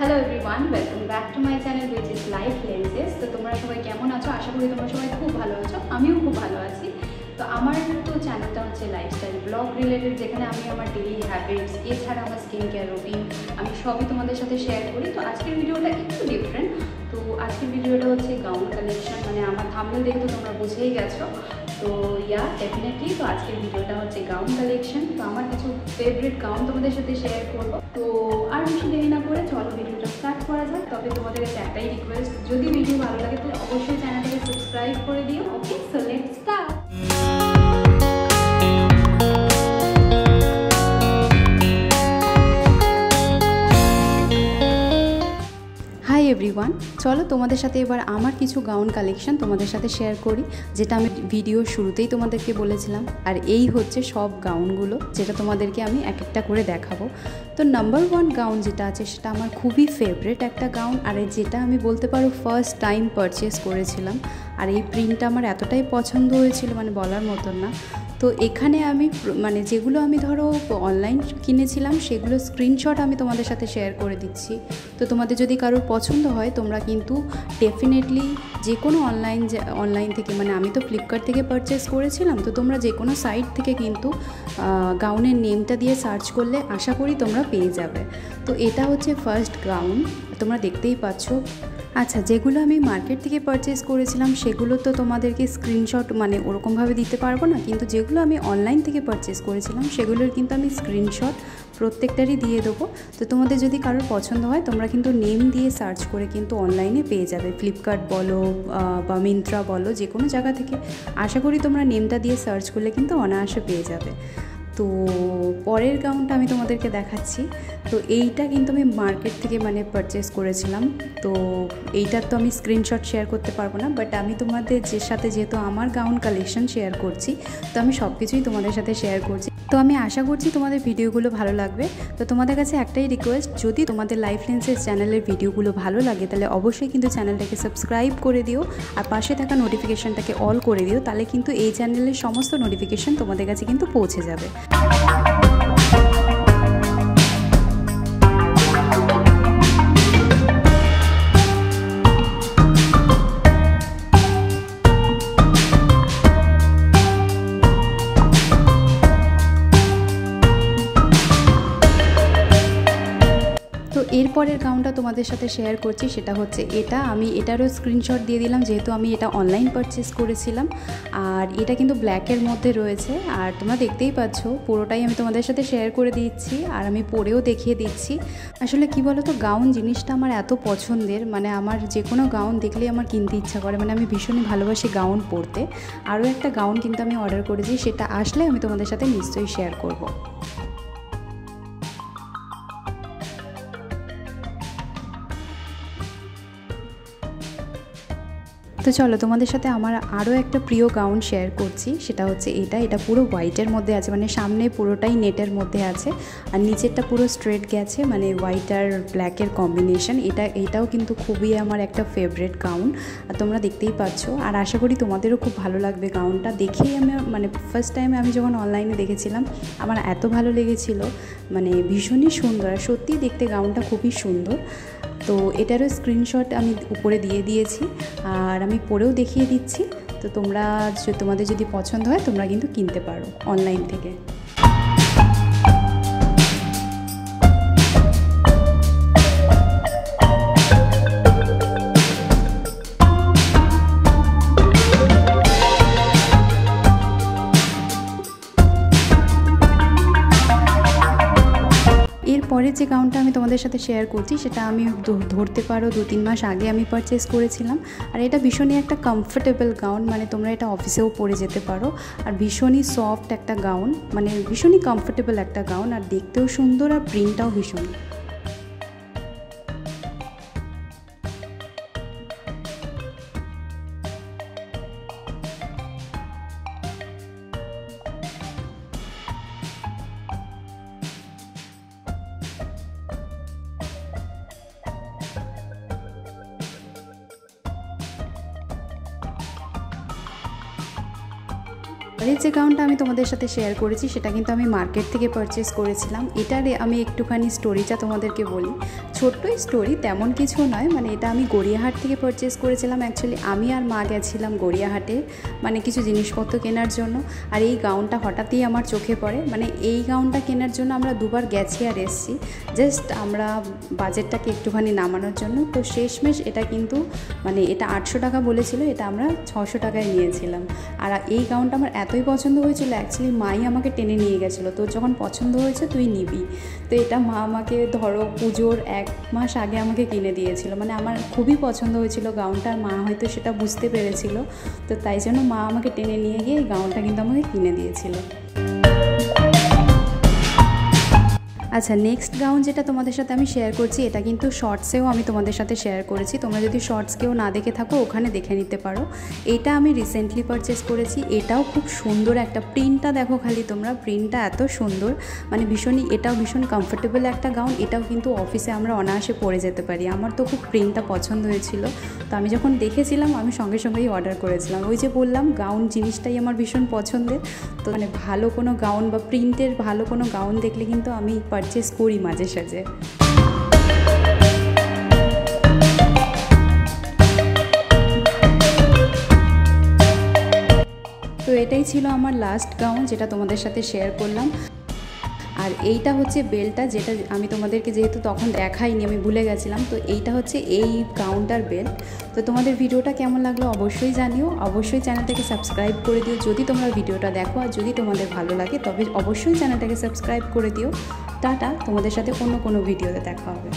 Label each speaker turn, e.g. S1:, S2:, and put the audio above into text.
S1: Hello everyone, welcome back to my channel which is life lenses. তো তোমরা সবাই কেমন আছো? আশা করি তোমরা সবাই খুব ভালো আছো, আমিও খুব ভালো আছি। তো আমার তো চ্যানেলটা হচ্ছে লাইফস্টাইল ব্লগ রিলেটেড, যেখানে আমি আমার ডেইলি হ্যাবিটস, এছাড়া আমার স্কিন কেয়ার রুটিন আমি সবই তোমাদের সাথে শেয়ার করি। তো আজকের ভিডিওটা একটু ডিফারেন্ট। তো আজকের ভিডিওটা হচ্ছে গাউন কালেকশন, মানে আমার থাম্বনেল দেখে তো তোমরা বুঝেই গেছো। তো ডেফিনেটলি তো আজকের ভিডিওটা হচ্ছে গাউন কালেকশন। তো আমার কিছু ফেভারিট গাউন তোমাদের সাথে শেয়ার করবো। তো আর বেশি দেরি না করে চলো ভিডিওটা স্টার্ট করা যায়। তবে তোমাদের কাছে একটাই রিকোয়েস্ট, যদি ভিডিও ভালো লাগে তাহলে অবশ্যই চ্যানেলটাকে সাবস্ক্রাইব করে দিও। Okay, so let's start. Hi everyone, চলো তোমাদের সাথে এবার আমার কিছু গাউন কালেকশন তোমাদের সাথে শেয়ার করি, যেটা আমি ভিডিওর শুরুতেই তোমাদেরকে বলেছিলাম। আর এই হচ্ছে সব গাউনগুলো, যেটা তোমাদেরকে আমি এক একটা করে দেখাবো। তো নাম্বার 1 গাউন যেটা আছে সেটা আমার খুবই ফেভারিট একটা গাউন, আর যেটা আমি বলতে পারো ফার্স্ট টাইম পারচেস করেছিলাম। আর এই প্রিন্টটা আমার এতটাই পছন্দ হয়েছিল, মানে বলার মতন না। তো এখানে আমি মানে যেগুলো আমি ধরো অনলাইন কিনেছিলাম সেগুলো স্ক্রিনশট আমি তোমাদের সাথে শেয়ার করে দিচ্ছি। তো তোমাদের যদি কারোর পছন্দ হয় তোমরা কিন্তু ডেফিনেটলি যে কোনো অনলাইন থেকে, মানে আমি তো ফ্লিপকার্ট থেকে পারচেস করেছিলাম, তো তোমরা যে কোনো সাইট থেকে কিন্তু গাউনের নেমটা দিয়ে সার্চ করলে আশা করি তোমরা পেয়ে যাবে। তো এটা হচ্ছে ফার্স্ট গাউন, তোমরা দেখতেই পাচ্ছ। আচ্ছা, যেগুলো আমি মার্কেট থেকে পারচেস করেছিলাম সেগুলো তো তোমাদেরকে স্ক্রিনশট মানে ওরকমভাবে দিতে পারবো না, কিন্তু যেগুলো আমি অনলাইন থেকে পারচেস করেছিলাম সেগুলোর কিন্তু আমি স্ক্রিনশট প্রত্যেকটারই দিয়ে দেবো। তো তোমাদের যদি কারোর পছন্দ হয় তোমরা কিন্তু নেম দিয়ে সার্চ করে কিন্তু অনলাইনে পেয়ে যাবে। ফ্লিপকার্ট বলো বা মিন্ত্রা বলো, যে কোনো জায়গা থেকে আশা করি তোমরা নেমটা দিয়ে সার্চ করলে কিন্তু অনায়াসে পেয়ে যাবে। তো পরের গাউনটা আমি তোমাদেরকে দেখাচ্ছি। তো এইটা কিন্তু আমি মার্কেট থেকে মানে পারচেস করেছিলাম। তো এইটার তো আমি স্ক্রিনশট শেয়ার করতে পারবো না, বাট আমি তোমাদের সাথে যেহেতু আমার গাউন কালেকশন শেয়ার করছি, তো আমি সব কিছুই তোমাদের সাথে শেয়ার করছি। তো আমি আশা করছি তোমাদের ভিডিওগুলো ভালো লাগবে। তো তোমাদের কাছে একটাই রিকোয়েস্ট, যদি তোমাদের লাইফ লেন্সেস চ্যানেলের ভিডিওগুলো ভালো লাগে তাহলে অবশ্যই কিন্তু চ্যানেলটাকে সাবস্ক্রাইব করে দিও, আর পাশে থাকা নোটিফিকেশানটাকে অল করে দিও। তাহলে কিন্তু এই চ্যানেলের সমস্ত নোটিফিকেশান তোমাদের কাছে কিন্তু পৌঁছে যাবে। তো এরপরের গাউনটা তোমাদের সাথে শেয়ার করছি, সেটা হচ্ছে এটা। আমি এটারও স্ক্রিনশট দিয়ে দিলাম, যেহেতু আমি এটা অনলাইন পারচেস করেছিলাম। আর এটা কিন্তু ব্ল্যাকের মধ্যে রয়েছে, আর তোমরা দেখতেই পাচ্ছ পুরোটাই আমি তোমাদের সাথে শেয়ার করে দিচ্ছি, আর আমি পরেও দেখিয়ে দিচ্ছি। আসলে কি বলো তো, গাউন জিনিসটা আমার এত পছন্দের, মানে আমার যে কোনো গাউন দেখলেই আমার কিনতে ইচ্ছা করে, মানে আমি ভীষণই ভালোবাসি গাউন পরতে। আরও একটা গাউন কিন্তু আমি অর্ডার করেছি, সেটা আসলে আমি তোমাদের সাথে নিশ্চয়ই শেয়ার করব। তো চলো তোমাদের সাথে আমার আরও একটা প্রিয় গাউন শেয়ার করছি, সেটা হচ্ছে এটা পুরো হোয়াইটের মধ্যে আছে, মানে সামনে পুরোটাই নেটের মধ্যে আছে, আর নিচেরটা পুরো স্ট্রেট গেছে, মানে হোয়াইট আর ব্ল্যাকের কম্বিনেশন। এটাও কিন্তু খুবই আমার একটা ফেভারিট গাউন, আর তোমরা দেখতেই পাচ্ছ। আর আশা করি তোমাদেরও খুব ভালো লাগবে গাউনটা দেখেই। আমি মানে ফার্স্ট টাইম আমি যখন অনলাইনে দেখেছিলাম আমার এত ভালো লেগেছিল, মানে ভীষণই সুন্দর, আর সত্যিই দেখতে গাউনটা খুবই সুন্দর। তো এটারও স্ক্রিনশট আমি উপরে দিয়ে দিয়েছি, আর আমি পরেও দেখিয়ে দিচ্ছি। তো তোমাদের যদি পছন্দ হয় তোমরা কিন্তু কিনতে পারো অনলাইন থেকে। এরপরের যে গাউনটা আমি তোমাদের সাথে শেয়ার করছি সেটা আমি ধরতে পারো 2-3 মাস আগে আমি পারচেস করেছিলাম। আর এটা ভীষণই একটা কমফোর্টেবল গাউন, মানে তোমরা এটা অফিসেও পরে যেতে পারো। আর ভীষণই সফট একটা গাউন, মানে ভীষণই কমফোর্টেবল একটা গাউন, আর দেখতেও সুন্দর, আর প্রিন্টটাও ভীষণ। এই যে গাউনটা আমি তোমাদের সাথে শেয়ার করেছি সেটা কিন্তু আমি মার্কেট থেকে পারচেস করেছিলাম। এটার আমি একটুখানি স্টোরিটা তোমাদেরকে বলি। ছোট্ট স্টোরি, তেমন কিছু নয়, মানে এটা আমি গড়িয়াহাট থেকে পারচেস করেছিলাম। অ্যাকচুয়ালি আমি আর মা গেছিলাম গড়িয়াহাটে মানে কিছু জিনিসপত্র কেনার জন্য। আর এই গাউনটা হঠাৎই আমার চোখে পড়ে, মানে এই গাউনটা কেনার জন্য আমরা দুবার গেছি আর এসছি, জাস্ট আমরা বাজেটটাকে একটুখানি নামানোর জন্য। তো শেষমেশ এটা কিন্তু মানে এটা 800 টাকা বলেছিল, এটা আমরা 600 টাকায় নিয়েছিলাম। আর এই গাউনটা আমার এতই পছন্দ হয়েছিল, অ্যাকচুয়ালি মাই আমাকে টেনে নিয়ে গেছিলো, তোর যখন পছন্দ হয়েছে তুই নিবি। তো এটা মা আমাকে ধরো পুজোর 1 মাস আগে আমাকে কিনে দিয়েছিল, মানে আমার খুবই পছন্দ হয়েছিল গাউনটা। মা হয়তো সেটা বুঝতে পেরেছিল, তো তাই জন্য মা আমাকে টেনে নিয়ে গিয়ে এই গাউনটা কিন্তু আমাকে কিনে দিয়েছিল। আচ্ছা, নেক্সট গাউন যেটা তোমাদের সাথে আমি শেয়ার করছি, এটা কিন্তু শর্টসেও আমি তোমাদের সাথে শেয়ার করেছি। তোমরা যদি শর্টস কেউ না দেখে থাকো ওখানে দেখে নিতে পারো। এটা আমি রিসেন্টলি পারচেস করেছি, এটাও খুব সুন্দর একটা প্রিন্টটা দেখো খালি তোমরা, প্রিন্টটা এত সুন্দর, মানে ভীষণই, এটাও ভীষণ কমফোর্টেবল একটা গাউন। এটাও কিন্তু অফিসে আমরা অনায়াসে পরে যেতে পারি। আমার তো খুব প্রিন্টটা পছন্দ হয়েছিল, তো আমি যখন দেখেছিলাম আমি সঙ্গে সঙ্গেই অর্ডার করেছিলাম। ওই যে বললাম গাউন জিনিসটাই আমার ভীষণ পছন্দের, তো মানে ভালো কোনো গাউন বা প্রিন্টের ভালো কোনো গাউন দেখলে কিন্তু আমি পারচেস করি মাঝে সাঝে। তো এটাই ছিল আমার লাস্ট গাউন যেটা তোমাদের সাথে শেয়ার করলাম। আর এইটা হচ্ছে বেল্টটা, যেটা আমি তোমাদেরকে যেহেতু তখন দেখাইনি, আমি ভুলে গেছিলাম। তো এইটা হচ্ছে এই গাউনটার বেল্ট। তো তোমাদের ভিডিওটা কেমন লাগলো অবশ্যই জানিও, অবশ্যই চ্যানেলটাকে সাবস্ক্রাইব করে দিও যদি তোমরা ভিডিওটা দেখো। আর যদি তোমাদের ভালো লাগে তবে অবশ্যই চ্যানেলটাকে সাবস্ক্রাইব করে দিও। টাটা, তোমাদের সাথে অন্য কোনো ভিডিওতে দেখা হবে।